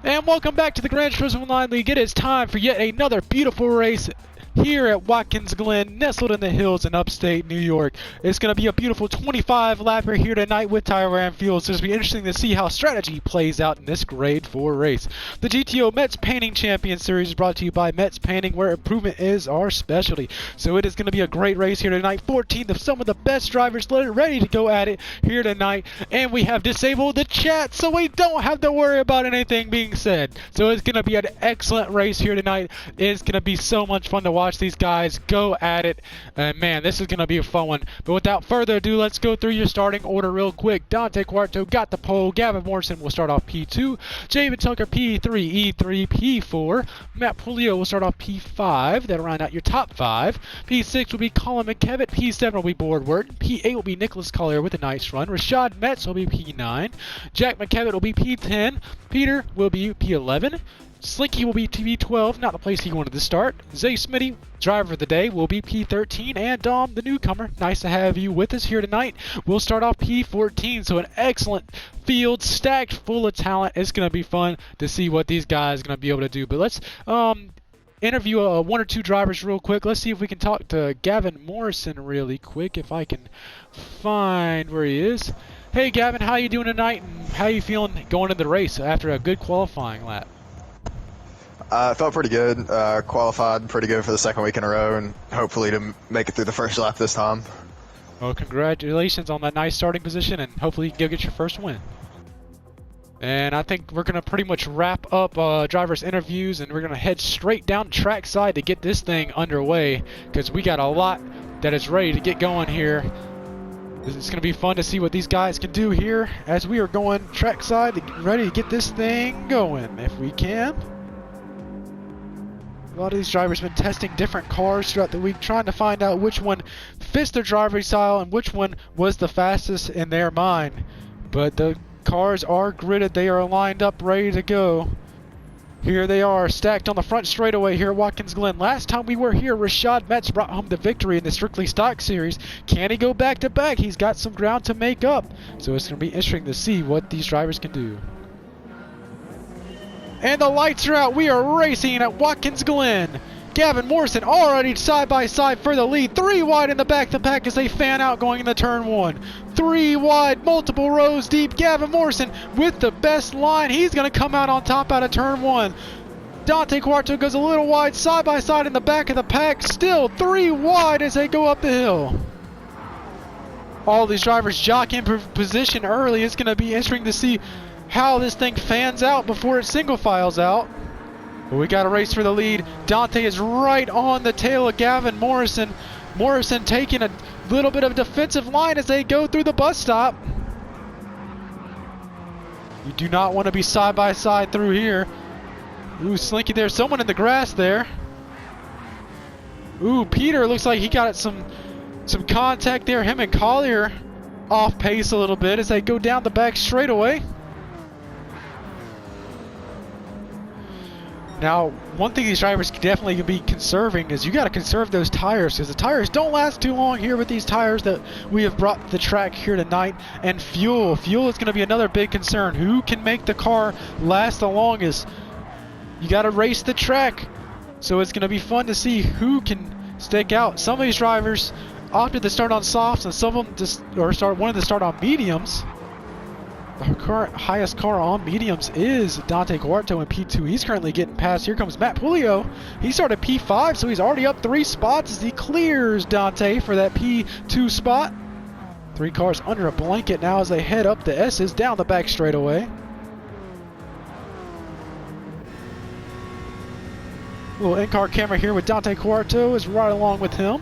And welcome back to the Gran Turismo Online League. It is time for yet another beautiful race here at Watkins Glen, nestled in the hills in upstate New York. It's going to be a beautiful 25-lapper here tonight with tire wear and fuel, so it's going to be interesting to see how strategy plays out in this Grade 4 race. The GTO Metze Painting Champion Series is brought to you by Metze Painting, where improvement is our specialty. So it is going to be a great race here tonight. 14 of some of the best drivers ready to go at it here tonight, and we have disabled the chat, so we don't have to worry about anything being said. So it's going to be an excellent race here tonight. It's going to be so much fun to watch these guys go at it, and man, this is going to be a fun one. But without further ado, let's go through your starting order real quick. Dante Quarto got the pole. Gavin Morrison will start off P2. Jamin Tucker P3, E3, P4. Matt Pulio will start off P5. That'll round out your top 5. P6 will be Colin McKevitt. P7 will be Boardward. P8 will be Nicholas Collier with a nice run. Rashad Metz will be P9. Jack McKevitt will be P10. Peter will be P11. Slinky will be P12, not the place he wanted to start. Zay Smitty, driver of the day, will be P13. And Dom, the newcomer, nice to have you with us here tonight. We'll start off P14, so an excellent field, stacked full of talent. It's going to be fun to see what these guys are going to be able to do. But let's interview one or two drivers real quick. Let's see if we can talk to Gavin Morrison really quick, if I can find where he is. Hey Gavin, how you doing tonight, and how you feeling going into the race after a good qualifying lap? Felt pretty good. Qualified pretty good for the second week in a row, and hopefully to make it through the first lap this time. Well, congratulations on that nice starting position, and hopefully you can go get your first win. And I think we're going to pretty much wrap up drivers' interviews, and we're going to head straight down trackside to get this thing underway, because we got a lot that is ready to get going here. It's going to be fun to see what these guys can do here as we are going trackside, ready to get this thing going if we can. A lot of these drivers have been testing different cars throughout the week, trying to find out which one fits their driving style and which one was the fastest in their mind. But the cars are gridded, they are lined up, ready to go. Here they are, stacked on the front straightaway here at Watkins Glen. Last time we were here, Rashad Metz brought home the victory in the Strictly Stock Series. Can he go back-to-back? He's got some ground to make up. So it's going to be interesting to see what these drivers can do. And the lights are out. We are racing at Watkins Glen. Gavin Morrison already side by side for the lead. 3 wide in the back to pack as they fan out going into turn 1. 3 wide, multiple rows deep. Gavin Morrison with the best line. He's going to come out on top out of turn 1. Dante Quarto goes a little wide, side by side in the back of the pack. Still 3 wide as they go up the hill. All these drivers jockeying for position early. It's going to be interesting to see how this thing fans out before it single files out. But we got a race for the lead. Dante is right on the tail of Gavin Morrison. Morrison taking a little bit of defensive line as they go through the bus stop. You do not want to be side by side through here. Ooh, Slinky, there's someone in the grass there. Ooh, Peter looks like he got some contact there. Him and Collier off pace a little bit as they go down the back straightaway. Now, one thing these drivers definitely can be conserving is you got to conserve those tires, because the tires don't last too long here with these tires that we have brought to the track here tonight. And fuel is going to be another big concern. Who can make the car last the longest? You got to race the track, so it's going to be fun to see who can stick out. Some of these drivers opted to start on softs, and some of them wanted to start on mediums. The current highest car on mediums is Dante Quarto in P2. He's currently getting past. Here comes Matt Pulio. He started P5, so he's already up 3 spots as he clears Dante for that P2 spot. 3 cars under a blanket now as they head up the S's down the back straightaway. Little in-car camera here with Dante Quarto is right along with him.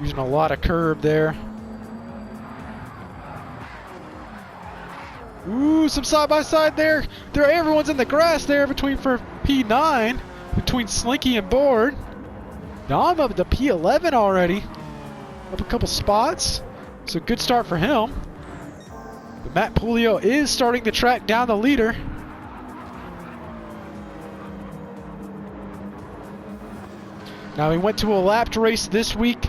Using a lot of curb there. Ooh, some side-by-side there. Everyone's in the grass there between for P9, between Slinky and Board. Now I'm up to P11 already. Up a couple spots. So good start for him. But Matt Pulio is starting to track down the leader. Now we went to a lapped race this week.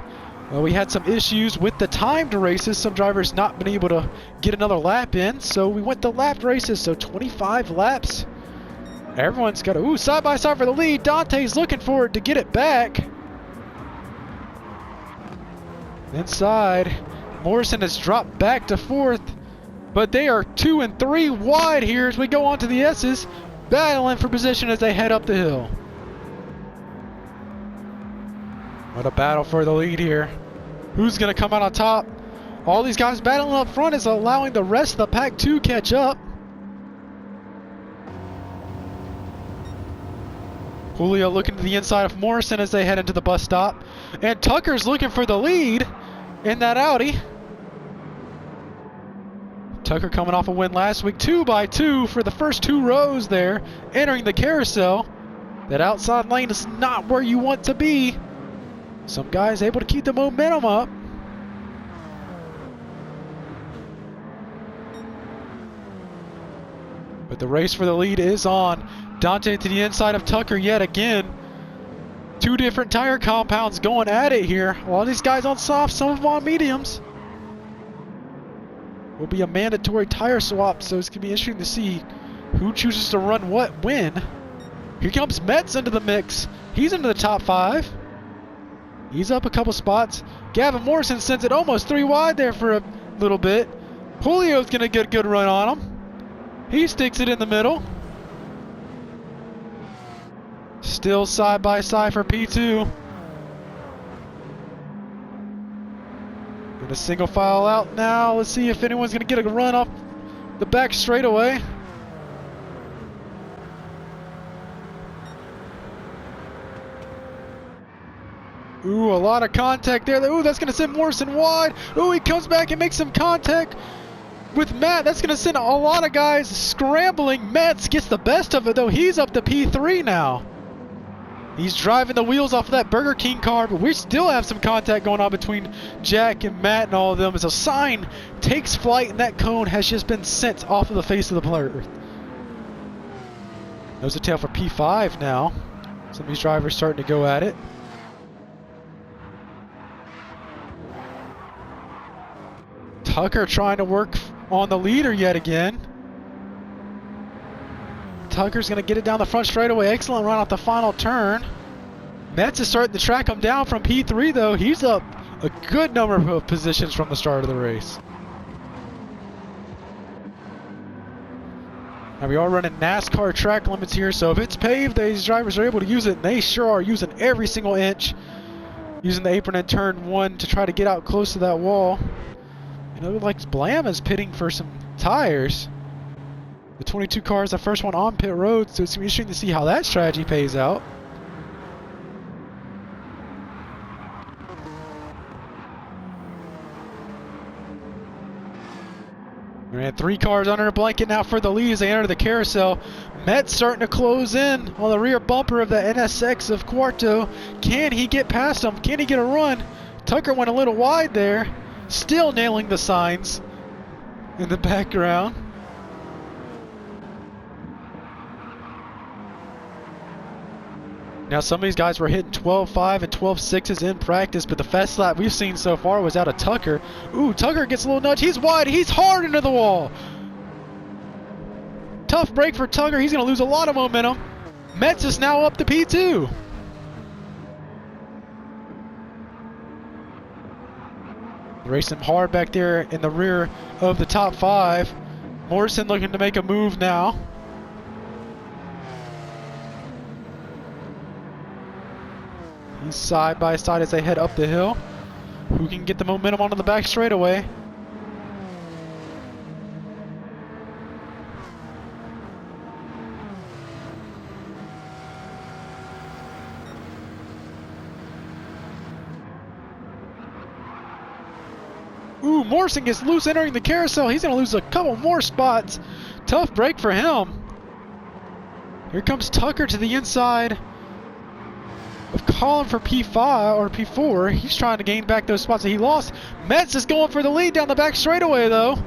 Well, we had some issues with the timed races. Some drivers not been able to get another lap in, so we went to lapped races, so 25 laps. Everyone's got a side by side for the lead. Dante's looking for it to get it back. Inside, Morrison has dropped back to 4th, but they are 2 and 3 wide here as we go on to the S's, battling for position as they head up the hill. What a battle for the lead here. Who's going to come out on top? All these guys battling up front is allowing the rest of the pack to catch up. Julio looking to the inside of Morrison as they head into the bus stop. And Tucker's looking for the lead in that Audi. Tucker coming off a win last week, 2x2 for the first 2 rows there, entering the carousel. That outside lane is not where you want to be. Some guys able to keep the momentum up. But the race for the lead is on. Dante to the inside of Tucker yet again. 2 different tire compounds going at it here. A lot of these guys on soft, some of them on mediums. Will be a mandatory tire swap, so it's going to be interesting to see who chooses to run what when. Here comes Metze into the mix. He's into the top 5. He's up a couple spots. Gavin Morrison sends it almost 3 wide there for a little bit. Julio's going to get a good run on him. He sticks it in the middle. Still side by side for P2. Gonna single file out now. Let's see if anyone's gonna get a run off the back straightaway. Ooh, a lot of contact there. Ooh, that's gonna send Morrison wide. Ooh, he comes back and makes some contact with Matt. That's gonna send a lot of guys scrambling. Metze gets the best of it though. He's up to P3 now. He's driving the wheels off of that Burger King car, but we still have some contact going on between Jack and Matt and all of them as a sign takes flight and that cone has just been sent off of the face of the earth. Nose to tail for P5 now. Some of these drivers starting to go at it. Tucker trying to work on the leader yet again. Tucker's going to get it down the front straightaway. Excellent run off the final turn. Metze is starting to track him down from P3 though. He's up a good number of positions from the start of the race. Now we are running NASCAR track limits here, so if it's paved, these drivers are able to use it, and they sure are using every single inch. Using the apron in turn 1 to try to get out close to that wall. And it looks like Blam is pitting for some tires. The 22 car is the first one on pit road, so it's going to be interesting to see how that strategy pays out. We had 3 cars under a blanket now for the lead as they enter the carousel. Metze starting to close in on the rear bumper of the NSX of Quarto. Can he get past him? Can he get a run? Tucker went a little wide there. Still nailing the signs in the background. Now some of these guys were hitting 12.5 and 12.6s in practice, but the fast lap we've seen so far was out of Tucker. Ooh, Tucker gets a little nudge. He's wide. He's hard into the wall. Tough break for Tucker. He's going to lose a lot of momentum. Metze is now up to P2. Racing hard back there in the rear of the top 5. Morrison looking to make a move now. He's side by side as they head up the hill. Who can get the momentum onto the back straightaway? Ooh, Morrison gets loose entering the carousel. He's going to lose a couple more spots. Tough break for him. Here comes Tucker to the inside of Colin for P5 or P4. He's trying to gain back those spots that he lost. Metze is going for the lead down the back straightaway though.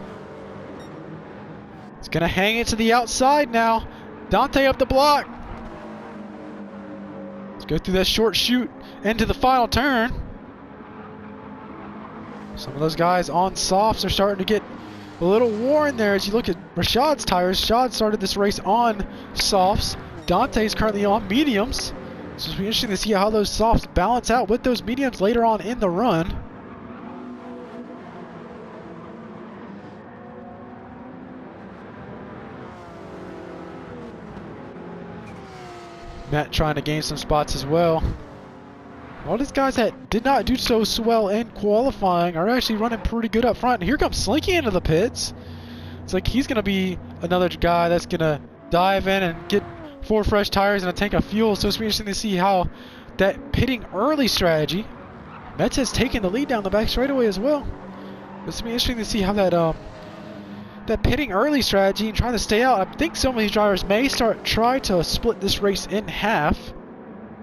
He's going to hang it to the outside now. Dante up the block. Let's go through that short chute into the final turn. Some of those guys on softs are starting to get a little worn there. As you look at Rashad's tires, Rashad started this race on softs. Dante's currently on mediums. So it'll be interesting to see how those softs balance out with those mediums later on in the run. Matt trying to gain some spots as well. All these guys that did not do so well in qualifying are actually running pretty good up front. And here comes Slinky into the pits. It's like he's going to be another guy that's going to dive in and get 4 fresh tires and a tank of fuel. So it's interesting to see how that pitting early strategy. Metze has taken the lead down the back straightaway as well. It's going to be interesting to see how that pitting early strategy and trying to stay out. I think some of these drivers may try to split this race in half.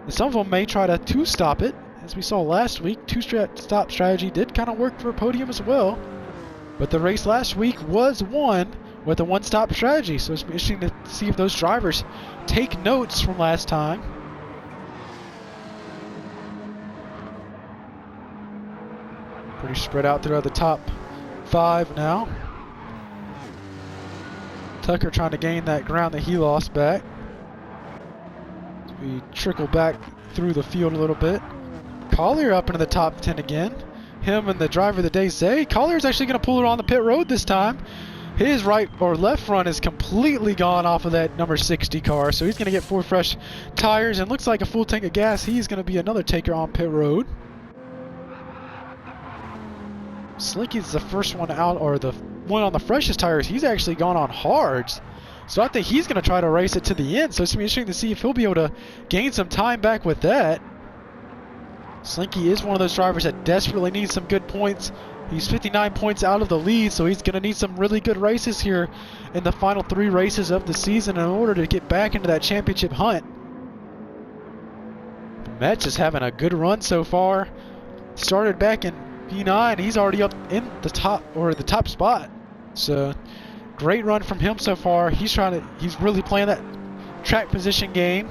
And some of them may try to two-stop it. As we saw last week, two-stop strategy did kind of work for a podium as well. But the race last week was won with a one-stop strategy. So it's interesting to see if those drivers take notes from last time. Pretty spread out throughout the top 5 now. Tucker trying to gain that ground that he lost back. As we trickle back through the field a little bit. Collier up into the top 10 again. Him and the driver of the day, Zay. Collier's actually going to pull it on the pit road this time. His right or left front is completely gone off of that number 60 car, so he's going to get 4 fresh tires and looks like a full tank of gas. He's going to be another taker on pit road. Slinky's the first one out, or the one on the freshest tires. He's actually gone on hards. So I think he's going to try to race it to the end. So it's going to be interesting to see if he'll be able to gain some time back with that. Slinky is one of those drivers that desperately needs some good points. He's 59 points out of the lead, so he's going to need some really good races here in the final 3 races of the season in order to get back into that championship hunt. Metze is having a good run so far. Started back in P9, he's already up in the top spot. So great run from him so far. He's really playing that track position game.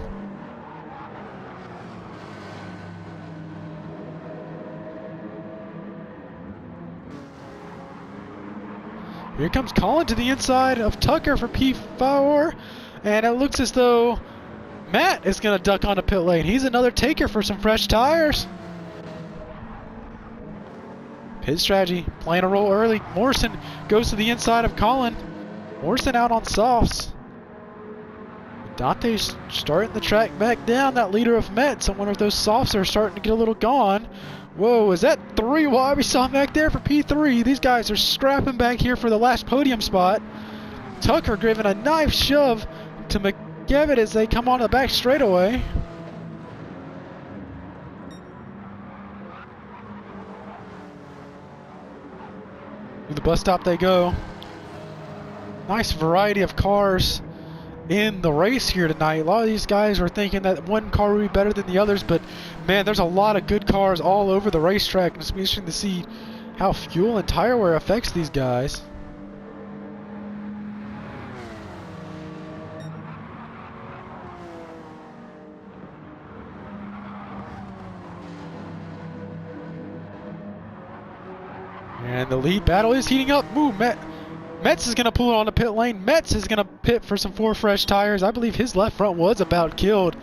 Here comes Colin to the inside of Tucker for P4, and it looks as though Matt is going to duck onto pit lane. He's another taker for some fresh tires. Pit strategy, playing a role early. Morrison goes to the inside of Colin. Morrison out on softs. Dante's starting the track back down, that leader of Metze. I wonder if those softs are starting to get a little gone. Whoa, is that 3 wide we saw back there for P3? These guys are scrapping back here for the last podium spot. Tucker giving a knife shove to McGevitt as they come on the back straightaway. To the bus stop they go. Nice variety of cars in the race here tonight. A lot of these guys were thinking that one car would be better than the others, but man, there's a lot of good cars all over the racetrack, and it's interesting to see how fuel and tire wear affects these guys. And the lead battle is heating up. Ooh, Metze is going to pull it on the pit lane. Metze is going to pit for some 4 fresh tires. I believe his left front was about killed.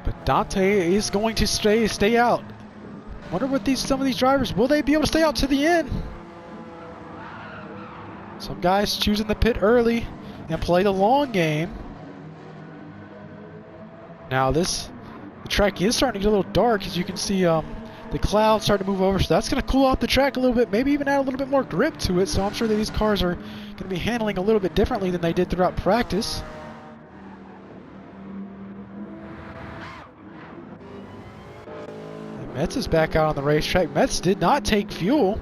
But Dante is going to stay out. Wonder what some of these drivers, will they be able to stay out to the end? Some guys choosing the pit early and play the long game. Now the track is starting to get a little dark, as you can see. The clouds start to move over, so that's going to cool off the track a little bit, maybe even add a little bit more grip to it. So I'm sure that these cars are going to be handling a little bit differently than they did throughout practice. And Metze is back out on the racetrack. Metze did not take fuel,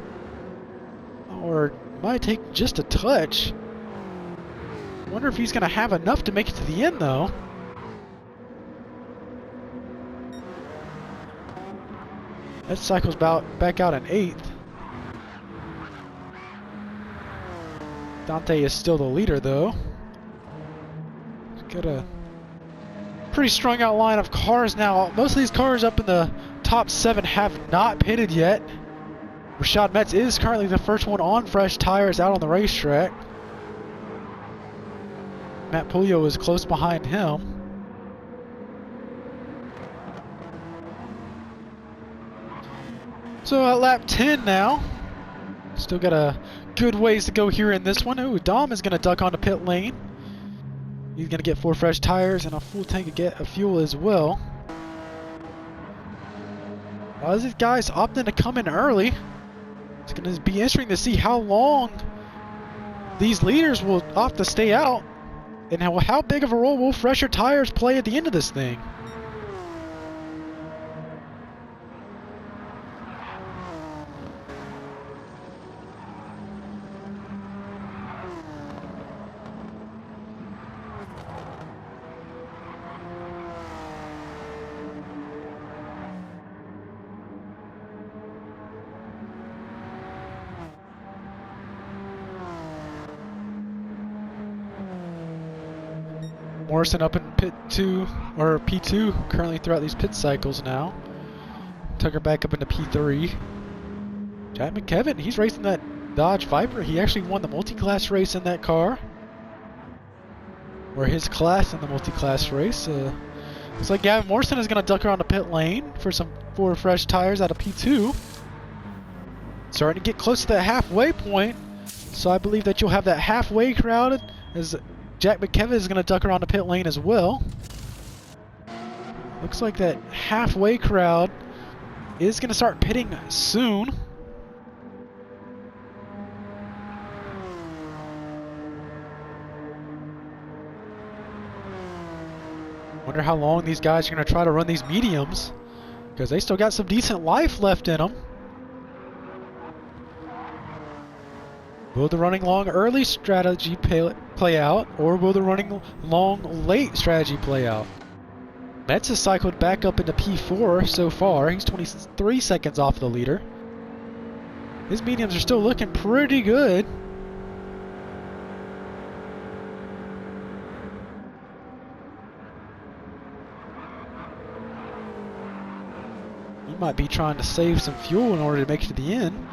or might take just a touch. Wonder if he's going to have enough to make it to the end, though. That cycles back out in 8th. Dante is still the leader, though. He's got a pretty strung out line of cars now. Most of these cars up in the top 7 have not pitted yet. Rashad Metz is currently the first one on fresh tires out on the racetrack. Matt Pulio is close behind him. So at lap 10 now. Still got a good ways to go here in this one. Ooh, Dom is going to duck onto pit lane. He's going to get 4 fresh tires and a full tank of fuel as well. A lot of these guys opting to come in early. It's going to be interesting to see how long these leaders will opt to stay out and how big of a role will fresher tires play at the end of this thing. Morrison up in pit 2 or P2 currently throughout these pit cycles now. Tucker back up into P3. Jack McKevin, he's racing that Dodge Viper. He actually won the multi-class race in that car, or his class in the multi-class race. Looks like Gavin Morrison is going to duck around the pit lane for some 4 fresh tires out of P2. Starting to get close to that halfway point, so I believe that you'll have that halfway crowded as Jack McKevin is going to duck around the pit lane as well. Looks like that halfway crowd is going to start pitting soon. Wonder how long these guys are going to try to run these mediums, because they still got some decent life left in them. Will the running long early strategy play out, or will the running long late strategy play out? Metz has cycled back up into P4 so far. He's 23 seconds off the leader. His mediums are still looking pretty good. He might be trying to save some fuel in order to make it to the end.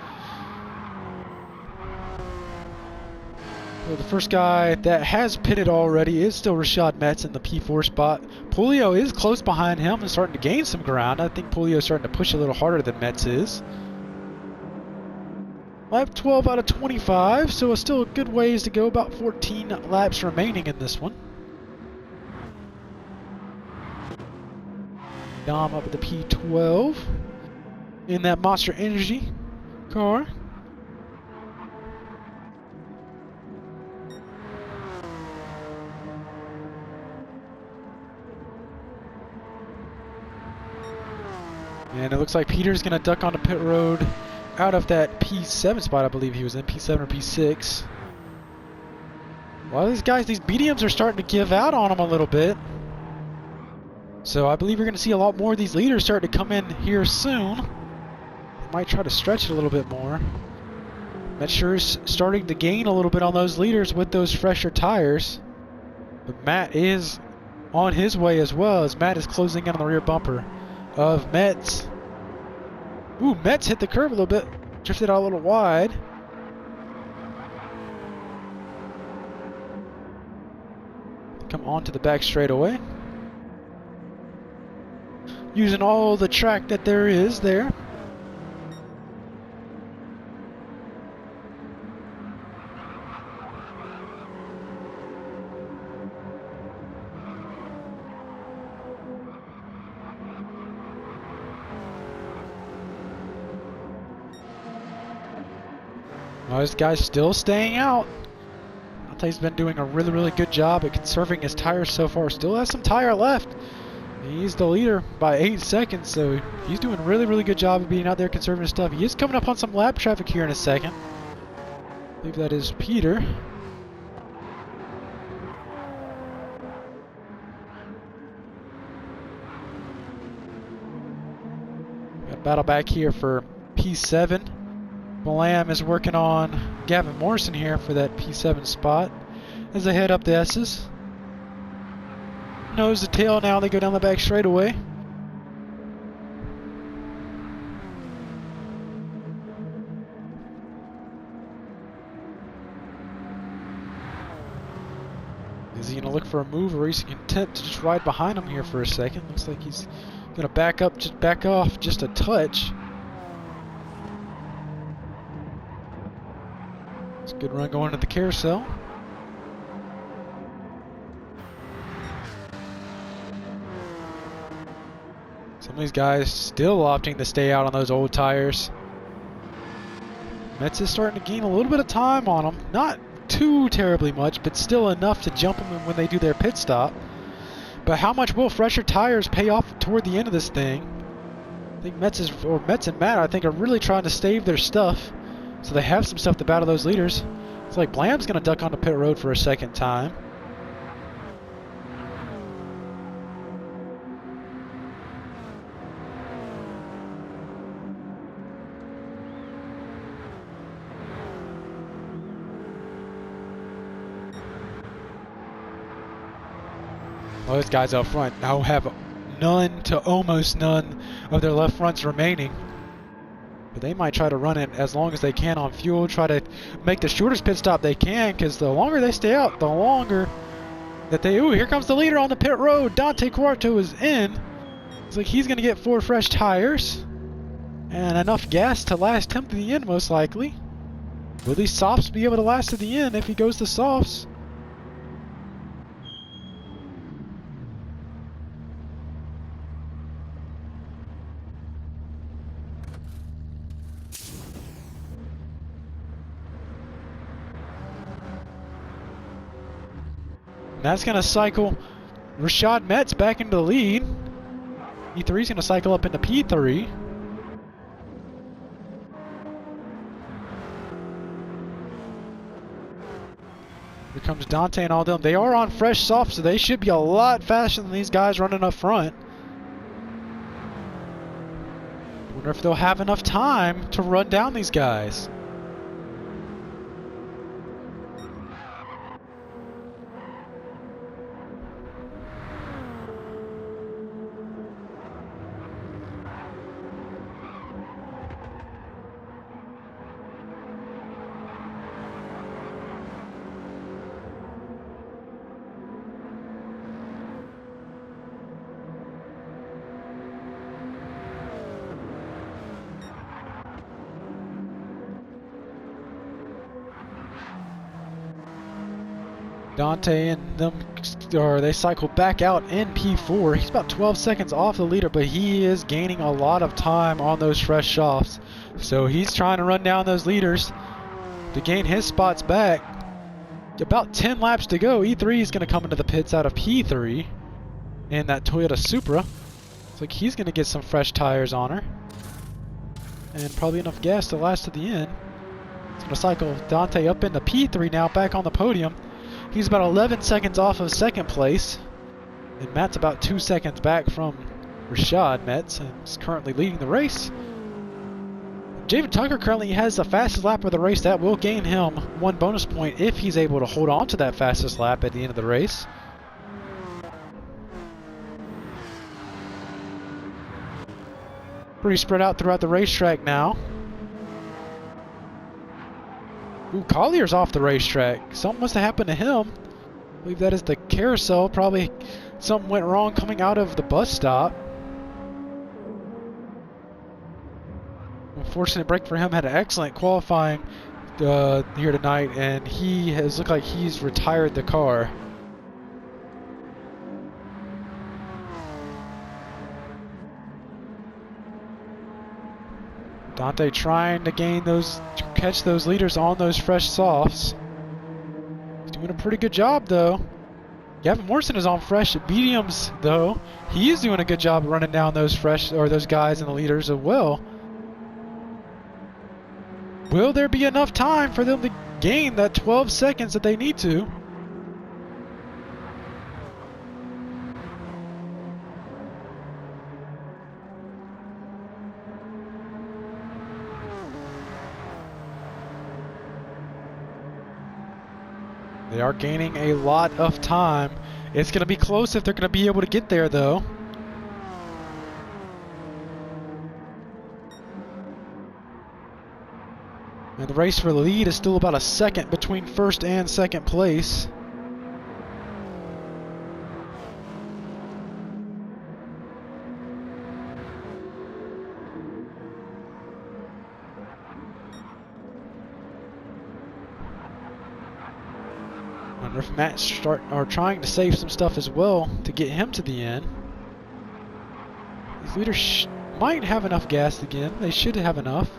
So the first guy that has pitted already is still Rashad Metz in the P4 spot. Pulio is close behind him and starting to gain some ground. I think Pulio is starting to push a little harder than Metz is. Lap 12 out of 25, so it's still a good ways to go, about 14 laps remaining in this one. Dom up at the P12 in that Monster Energy car. And it looks like Peter's going to duck onto pit road out of that P7 spot. I believe he was in P7 or P6. A lot of these guys, these mediums are starting to give out on them a little bit. So I believe you're going to see a lot more of these leaders start to come in here soon. Might try to stretch it a little bit more. Matt sure is starting to gain a little bit on those leaders with those fresher tires. But Matt is on his way as well, as Matt is closing in on the rear bumper of Metz. Ooh, Metz hit the curve a little bit, drifted out a little wide. Come on to the back straightaway. Using all the track that there is there. This guy's still staying out. I'll tell you, he's been doing a really, really good job at conserving his tires so far. Still has some tire left. He's the leader by 8 seconds, so he's doing a really, really good job of being out there conserving his stuff. He is coming up on some lap traffic here in a second. I believe that is Peter. Got a battle back here for P7. Malam is working on Gavin Morrison here for that P7 spot as they head up the S's. Nose to tail now, they go down the back straightaway. Is he going to look for a move, or is he content to just ride behind him here for a second? Looks like he's going to back off just a touch. It's a good run going to the carousel. Some of these guys still opting to stay out on those old tires. Metze is starting to gain a little bit of time on them. Not too terribly much, but still enough to jump them when they do their pit stop. But how much will fresher tires pay off toward the end of this thing? I think Metze and Matt, I think, are really trying to save their stuff, so they have some stuff to battle those leaders. It's like Blam's going to duck onto pit road for a second time. Well, those guys up front now have none to almost none of their left fronts remaining. But they might try to run it as long as they can on fuel, try to make the shortest pit stop they can, because the longer they stay out, the longer that they... Ooh, here comes the leader on the pit road. Dante Quarto is in. Looks like he's going to get 4 fresh tires and enough gas to last him to the end, most likely. Will these softs be able to last to the end if he goes to softs? And that's going to cycle Rashad Metz back into the lead. E3 is going to cycle up into P3. Here comes Dante and all them. They are on fresh soft, so they should be a lot faster than these guys running up front. I wonder if they'll have enough time to run down these guys. Dante and them, or they cycle back out in P4. He's about 12 seconds off the leader, but he is gaining a lot of time on those fresh shafts. So he's trying to run down those leaders to gain his spots back. About 10 laps to go. E3 is going to come into the pits out of P3 in that Toyota Supra. Looks like he's going to get some fresh tires on her and probably enough gas to last to the end. It's going to cycle Dante up into P3 now, back on the podium. He's about 11 seconds off of second place, and Matt's about 2 seconds back from Rashad Metz, and is currently leading the race. Javen Tucker currently has the fastest lap of the race. That will gain him 1 bonus point if he's able to hold on to that fastest lap at the end of the race. Pretty spread out throughout the racetrack now. Ooh, Collier's off the racetrack. Something must have happened to him. I believe that is the carousel. Probably something went wrong coming out of the bus stop. Unfortunate break for him. Had an excellent qualifying here tonight, and he has looked like he's retired the car. Dante trying to catch those leaders on those fresh softs. He's doing a pretty good job though. Gavin Morrison is on fresh mediums though. He's doing a good job running down those those guys and the leaders as well. Will there be enough time for them to gain that 12 seconds that they need to? They are gaining a lot of time. It's going to be close if they're going to be able to get there, though. And the race for the lead is still about a second between first and second place. Wonder if Matt's trying to save some stuff as well to get him to the end. These leaders might have enough gas again. They should have enough.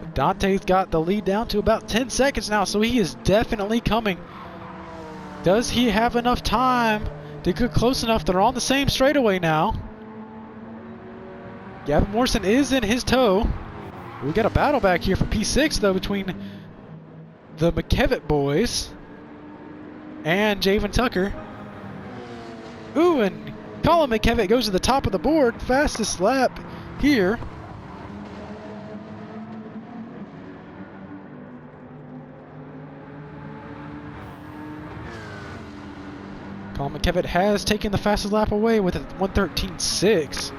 But Dante's got the lead down to about 10 seconds now, so he is definitely coming. Does he have enough time to get close enough? They're on the same straightaway now. Gavin Morrison is in his tow. We got a battle back here for P6 though between the McKevitt boys and Javen Tucker. Ooh, and Colin McKevitt goes to the top of the board. Fastest lap here. Colin McKevitt has taken the fastest lap away with a 1:13.6.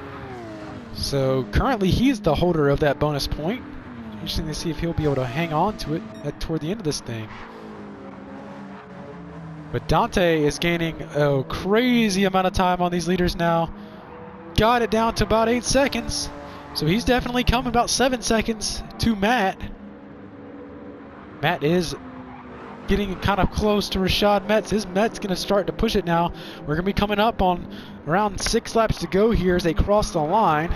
So currently he's the holder of that bonus point. Interesting to see if he'll be able to hang on to it toward the end of this thing. But Dante is gaining a crazy amount of time on these leaders now. Got it down to about 8 seconds. So he's definitely coming about 7 seconds to Matt. Matt is getting kind of close to Rashad Metz. Metz going to start to push it now. We're going to be coming up on around 6 laps to go here as they cross the line.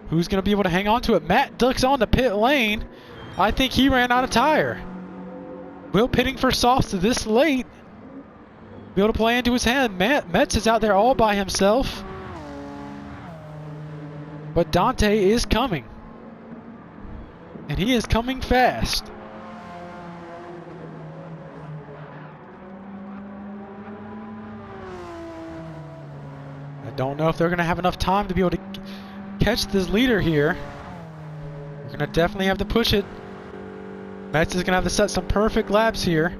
Who's going to be able to hang on to it? Matt ducks on the pit lane. I think he ran out of tire. Will pitting for softs this late. Be able to play into his hand. Metz is out there all by himself. But Dante is coming. And he is coming fast. I don't know if they're going to have enough time to be able to catch this leader here. We're going to definitely have to push it. Metz is going to have to set some perfect laps here.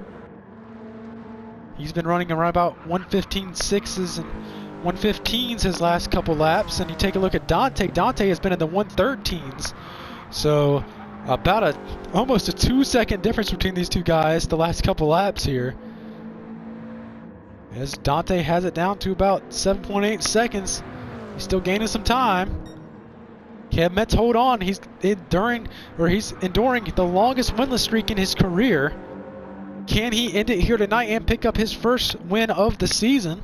He's been running around about 1:15.6s and 1:15s his last couple laps. And you take a look at Dante. Dante has been in the 1:13s. So about almost a 2-second difference between these two guys the last couple laps here. As Dante has it down to about 7.8 seconds. He's still gaining some time. Can Metz hold on? He's enduring the longest winless streak in his career. Can he end it here tonight and pick up his first win of the season?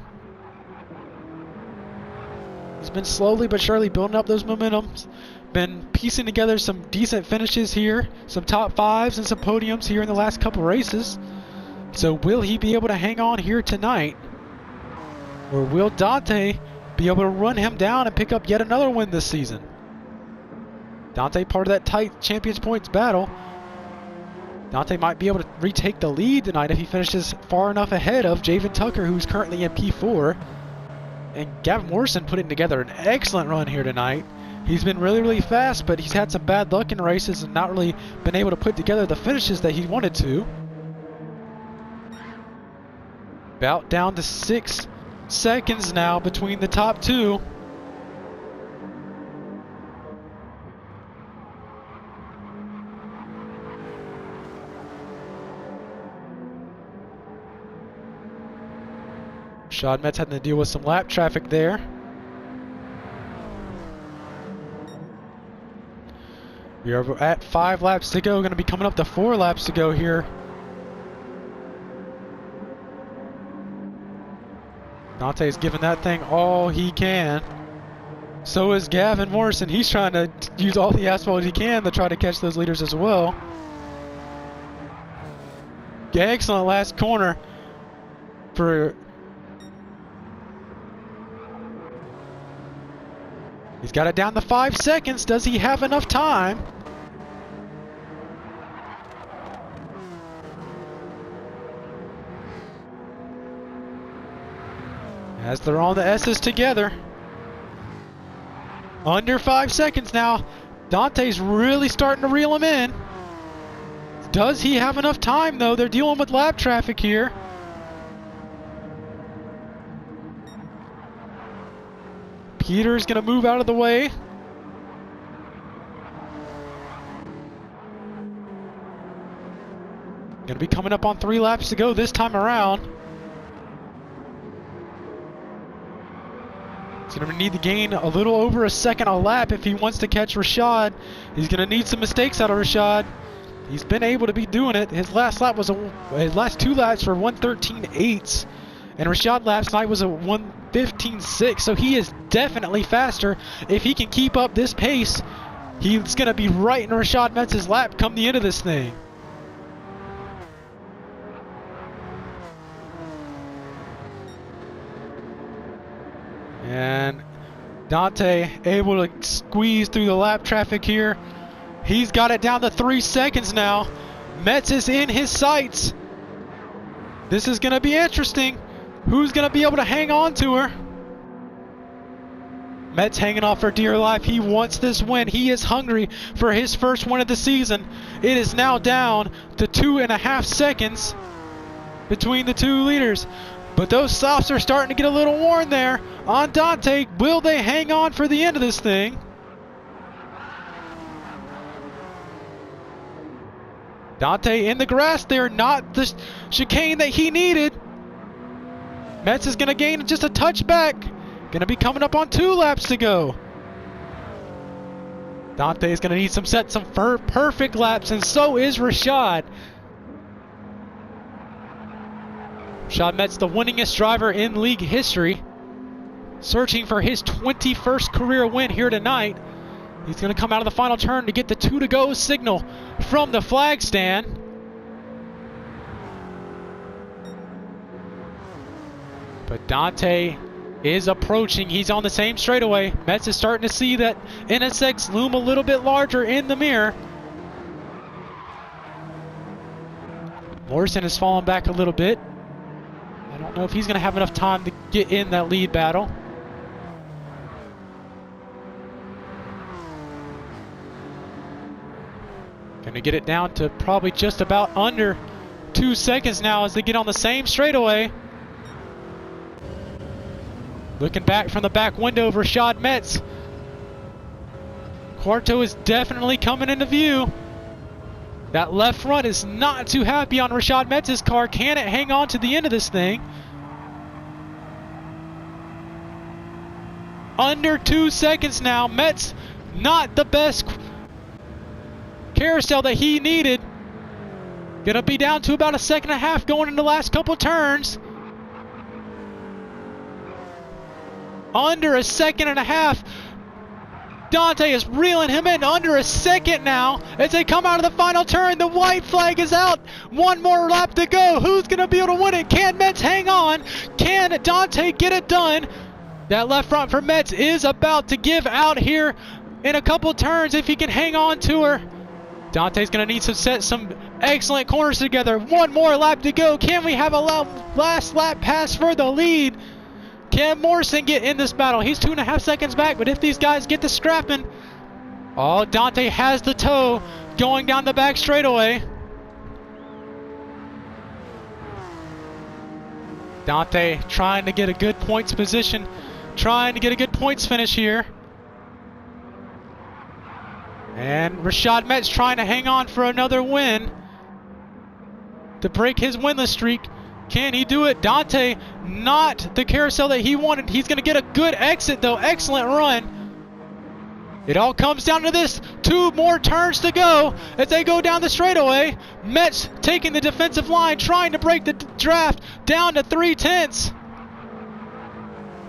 He's been slowly but surely building up those momentums. Been piecing together some decent finishes here, some top 5s and some podiums here in the last couple races. So will he be able to hang on here tonight? Or will Dante be able to run him down and pick up yet another win this season? Dante part of that tight Champions Points battle. Dante might be able to retake the lead tonight if he finishes far enough ahead of Javen Tucker, who's currently in P4. And Gavin Morrison putting together an excellent run here tonight. He's been really, really fast, but he's had some bad luck in races and not really been able to put together the finishes that he wanted to. About down to 6 seconds now between the top two. Rashad Metz having to deal with some lap traffic there. We are at 5 laps to go. Going to be coming up to 4 laps to go here. Dante's giving that thing all he can. So is Gavin Morrison. He's trying to use all the asphalt he can to try to catch those leaders as well. Excellent last corner for... He's got it down to 5 seconds. Does he have enough time? As they're on the S's together. Under 5 seconds now. Dante's really starting to reel him in. Does he have enough time though? They're dealing with lap traffic here. Peter's going to move out of the way. Going to be coming up on 3 laps to go this time around. He's going to need to gain a little over a second a lap if he wants to catch Rashad. He's going to need some mistakes out of Rashad. He's been able to be doing it. His last two laps were 1:13.8, and Rashad last night was a 1:15.6. So he is definitely faster. If he can keep up this pace, he's going to be right in Rashad Metz's lap come the end of this thing. And Dante able to squeeze through the lap traffic here. He's got it down to 3 seconds now. Metze is in his sights. This is going to be interesting. Who's going to be able to hang on to her? Metze hanging off for dear life. He wants this win. He is hungry for his first win of the season. It is now down to 2.5 seconds between the two leaders. But those softs are starting to get a little worn there on Dante. Will they hang on for the end of this thing? Dante in the grass there, not the chicane that he needed. Metze is going to gain just a touch back. Going to be coming up on 2 laps to go. Dante is going to need some perfect laps, and so is Rashad. Rashad Metze, the winningest driver in league history, searching for his 21st career win here tonight. He's going to come out of the final turn to get the 2 to go signal from the flag stand. But Dante is approaching. He's on the same straightaway. Metze is starting to see that NSX loom a little bit larger in the mirror. Morrison has fallen back a little bit. I don't know if he's going to have enough time to get in that lead battle. Going to get it down to probably just about under 2 seconds now as they get on the same straightaway. Looking back from the back window of Rashad Metze. Quarto is definitely coming into view. That left front is not too happy on Rashad Metz's car. Can it hang on to the end of this thing? Under 2 seconds now. Metze, not the best carousel that he needed. Gonna be down to about 1.5 seconds going into the last couple turns. Under 1.5 seconds. Dante is reeling him in under 1 second now as they come out of the final turn. The white flag is out. 1 more lap to go. Who's going to be able to win it? Can Metze hang on? Can Dante get it done? That left front for Metze is about to give out here in a couple turns if he can hang on to her. Dante's going to need to set some excellent corners together. 1 more lap to go. Can we have a last lap pass for the lead? Can Morrison get in this battle? He's 2.5 seconds back, but if these guys get to scrapping... Oh, Dante has the toe going down the back straightaway. Dante trying to get a good points position, trying to get a good points finish here. And Rashad Metze trying to hang on for another win to break his winless streak. Can he do it? Dante, not the carousel that he wanted. He's going to get a good exit, though. Excellent run. It all comes down to this. 2 more turns to go as they go down the straightaway. Metze taking the defensive line, trying to break the draft down to 3/10.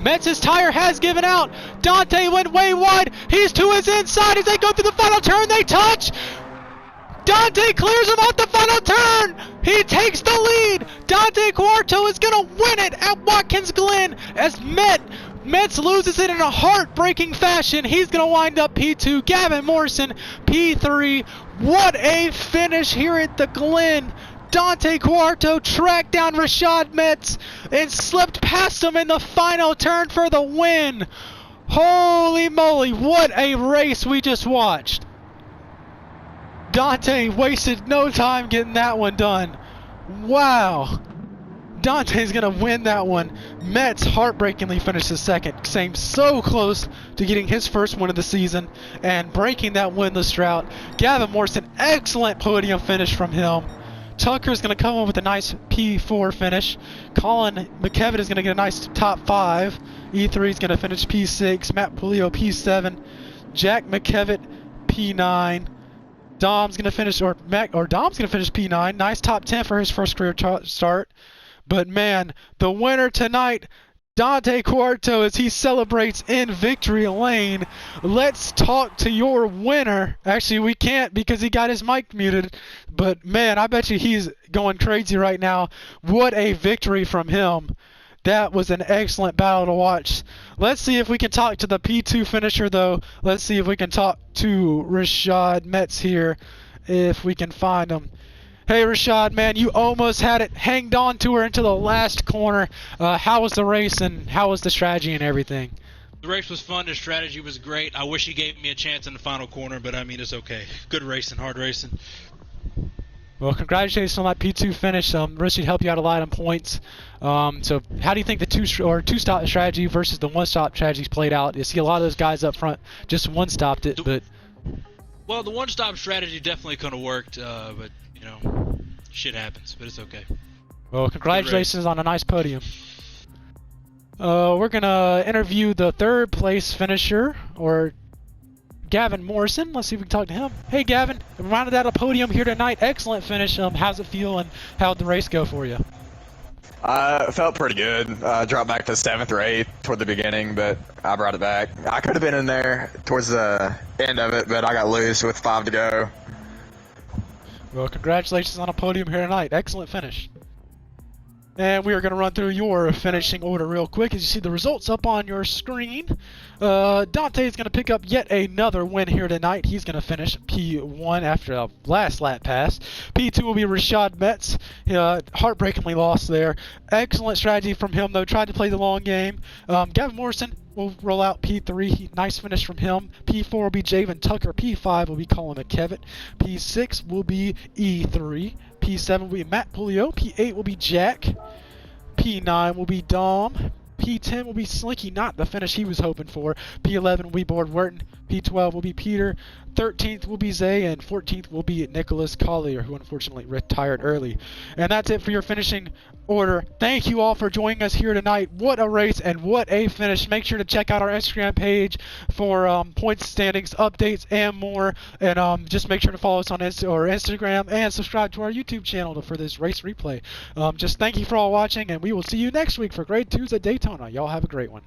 Metz's tire has given out. Dante went way wide. He's to his inside as they go through the final turn. They touch. Dante clears him off the final turn. He takes the lead. Dante Quarto is going to win it at Watkins Glen as Metze loses it in a heartbreaking fashion. He's going to wind up P2. Gavin Morrison, P3. What a finish here at the Glen. Dante Quarto tracked down Rashad Metze and slipped past him in the final turn for the win. Holy moly, what a race we just watched. Dante wasted no time getting that one done. Wow. Dante's going to win that one. Metze heartbreakingly finishes second. Came so close to getting his first win of the season and breaking that winless drought. Gavin Morrison, excellent podium finish from him. Tucker's going to come in with a nice P4 finish. Colin McKevitt is going to get a nice top 5. E3 is going to finish P6. Matt Pulio P7. Jack McKevitt P9. Dom's gonna finish, or Dom's gonna finish P9. Nice top 10 for his first career start. But man, the winner tonight, Dante Cuarto, as he celebrates in victory lane. Let's talk to your winner. Actually, we can't because he got his mic muted. But man, I bet you he's going crazy right now. What a victory from him. That was an excellent battle to watch. Let's see if we can talk to the P2 finisher, though. Let's see if we can talk to Rashad Metz here, if we can find him. Hey, Rashad, man, you almost had it. Hanged on to her into the last corner. How was the race, and how was the strategy and everything? The race was fun. The strategy was great. I wish he gave me a chance in the final corner, but I mean, it's okay. Good racing, hard racing. Well, congratulations on that P2 finish. Rich should help you out a lot on points. So how do you think the two-stop strategy versus the one-stop strategies played out? You see a lot of those guys up front just one-stopped it, but... Well, the one-stop strategy definitely could have worked, but, you know, shit happens, but it's okay. Well, congratulations on a nice podium. We're going to interview the third-place finisher, or Gavin Morrison. Let's see if we can talk to him. Hey, Gavin, rounded out a podium here tonight. Excellent finish. How's it feel, and how'd the race go for you? Felt pretty good. Dropped back to 7th or 8th toward the beginning, but I brought it back. I could have been in there towards the end of it, but I got loose with 5 to go. Well, congratulations on a podium here tonight. Excellent finish. And we are going to run through your finishing order real quick as you see the results up on your screen. Dante is going to pick up yet another win here tonight. He's going to finish P1 after a last lap pass. P2 will be Rashad Metz. Heartbreakingly lost there. Excellent strategy from him, though. Tried to play the long game. Gavin Morrison will roll out P3. Nice finish from him. P4 will be Javen Tucker. P5 will be Colin McKevitt. P6 will be E3. P7 will be Matt Pulio. P8 will be Jack. P9 will be Dom. P10 will be Slinky, not the finish he was hoping for. P11 will be Board Wharton. P12 will be Peter. 13th will be Zay, and 14th will be Nicholas Collier, who unfortunately retired early. And that's it for your finishing order. Thank you all for joining us here tonight. What a race and what a finish. Make sure to check out our Instagram page for points, standings, updates, and more. And just make sure to follow us on Instagram and subscribe to our YouTube channel for this race replay. Just thank you for all watching, and we will see you next week for Grade 2s at Daytona. Y'all have a great one.